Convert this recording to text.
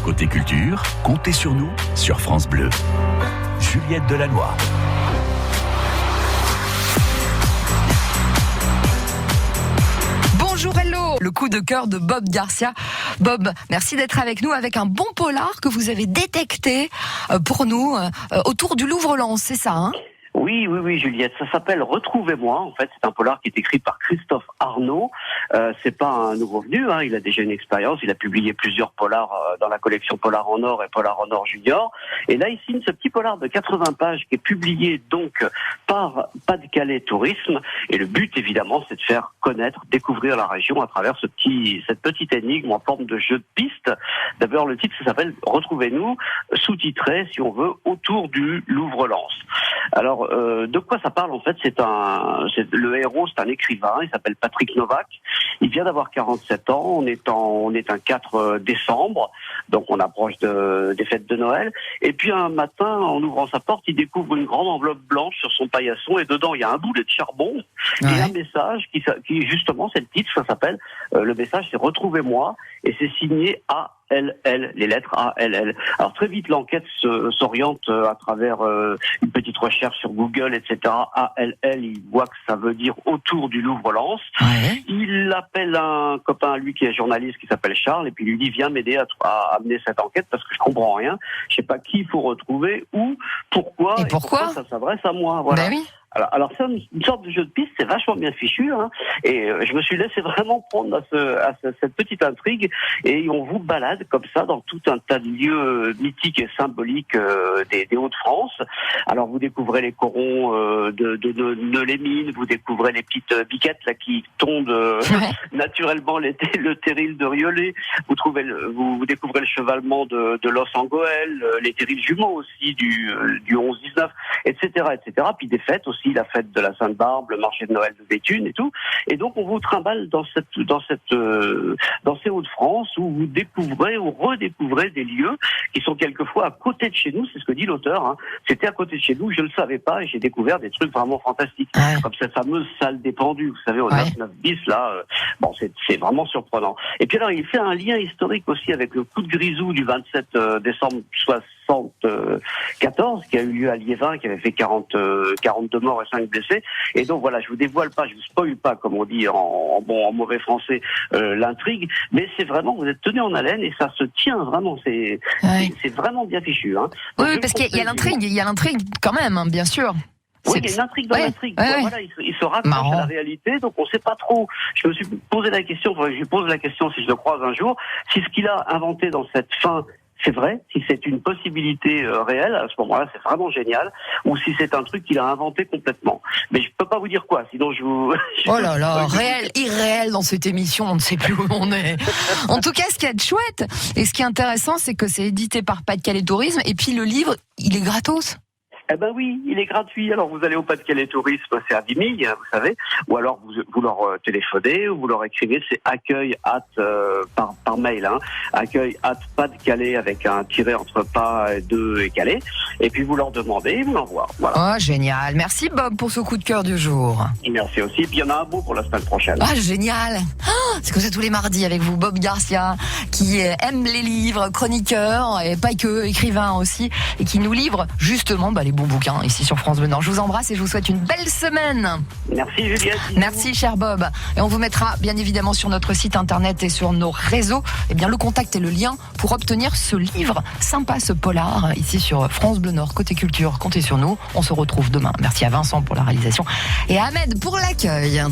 Côté culture, comptez sur nous sur France Bleu. Juliette Delannoy. Bonjour, hello. Le coup de cœur de Bob Garcia. Bob, merci d'être avec nous avec un bon polar que vous avez détecté pour nous autour du Louvre-Lens, c'est ça, hein ? Oui, Juliette. Ça s'appelle Retrouvez-moi. En fait, c'est un polar qui est écrit par Christophe Arnaud. C'est pas un nouveau venu, hein. Il a déjà une expérience. Il a publié plusieurs polars dans la collection Polar en Or et Polar en Or Junior. Et là, il signe ce petit polar de 80 pages qui est publié donc par Pas-de-Calais Tourisme. Et le but, évidemment, c'est de faire connaître, découvrir la région à travers cette petite énigme en forme de jeu de piste. D'abord, le titre, ça s'appelle Retrouvez-nous, sous-titré, si on veut, autour du Louvre-Lens. Alors, de quoi ça parle en fait? Le héros, c'est un écrivain, il s'appelle Patrick Novak. Il vient d'avoir 47 ans. On est un 4 décembre, donc on approche des fêtes de Noël. Et puis un matin, en ouvrant sa porte, il découvre une grande enveloppe blanche sur son paillasson et dedans il y a un boulet de charbon et un message qui justement, c'est le titre, ça s'appelle. Le message, c'est Retrouvez-moi et c'est signé A-L-L, les lettres A-L-L. Alors très vite, l'enquête s'oriente à travers une petite recherche sur Google, etc. A-L-L, il voit que ça veut dire autour du Louvre-Lens. Ouais. Il appelle un copain à lui qui est journaliste qui s'appelle Charles et puis il lui dit viens m'aider à mener cette enquête parce que je comprends rien. Je sais pas qui il faut retrouver, où, pourquoi ça s'adresse à moi. Voilà. Ben oui. Alors c'est une sorte de jeu de piste, c'est vachement bien fichu, hein, et je me suis laissé vraiment prendre à cette petite intrigue, et on vous balade comme ça dans tout un tas de lieux mythiques et symboliques des Hauts-de-France. Alors vous découvrez les corons de Lémine, vous découvrez les petites biquettes là qui tondent naturellement le terril de Riolet, vous découvrez le chevalement de l'os en Goël, les terrils jumeaux aussi du 11-19, etc. Puis des fêtes aussi, la fête de la Sainte-Barbe, le marché de Noël de Béthune et tout. Et donc, on vous trimballe dans ces Hauts-de-France où vous découvrez ou redécouvrez des lieux qui sont quelquefois à côté de chez nous. C'est ce que dit l'auteur, hein. C'était à côté de chez nous, je le savais pas et j'ai découvert des trucs vraiment fantastiques. Comme cette fameuse salle des pendus, vous savez, au 9 bis, là. C'est vraiment surprenant. Et puis alors, il fait un lien historique aussi avec le coup de grisou du 27 décembre 74, qui a eu lieu à Liévin, qui avait fait 42 morts et 5 blessés. Et donc voilà, je vous dévoile pas, je vous spoil pas, comme on dit en mauvais français, l'intrigue, mais c'est vraiment, vous êtes tenu en haleine et ça se tient vraiment, c'est vraiment bien fichu, hein. Oui, parce qu'il y a l'intrigue quand même, hein, bien sûr. Oui, il y a une intrigue dans l'intrigue. Voilà, il se raccroche à la réalité, donc on ne sait pas trop. Je me suis posé la question, je lui pose la question si je le croise un jour, si ce qu'il a inventé dans cette fin, c'est vrai, si c'est une possibilité réelle, à ce moment-là, c'est vraiment génial, ou si c'est un truc qu'il a inventé complètement. Mais je peux pas vous dire quoi, sinon je vous... Oh là là, réel, irréel dans cette émission, on ne sait plus où on est. En tout cas, ce qui est chouette, et ce qui est intéressant, c'est que c'est édité par Pas-de-Calais Tourisme, et puis le livre, il est gratos. Eh ben oui, il est gratuit. Alors vous allez au Pas-de-Calais Tourisme, c'est à 10 000, vous savez, ou alors vous leur téléphonez, ou vous leur écrivez, c'est accueil par mail, hein, accueil @Pas-de-Calais avec un tiret entre pas et 2 et Calais, et puis vous leur demandez, ils vous l'envoient. Voilà. Oh génial, merci Bob pour ce coup de cœur du jour. Merci aussi, et puis il y en a un beau pour la semaine prochaine. Ah génial, c'est comme ça tous les mardis avec vous, Bob Garcia, qui aime les livres, chroniqueur, et pas que, écrivain aussi, et qui nous livre justement les bons bouquins ici sur France Bleu Nord. Je vous embrasse et je vous souhaite une belle semaine. Merci Juliette. Merci cher Bob. Et on vous mettra bien évidemment sur notre site internet et sur nos réseaux le contact et le lien pour obtenir ce livre sympa, ce polar ici sur France Bleu Nord. Côté culture, comptez sur nous. On se retrouve demain. Merci à Vincent pour la réalisation et à Ahmed pour l'accueil.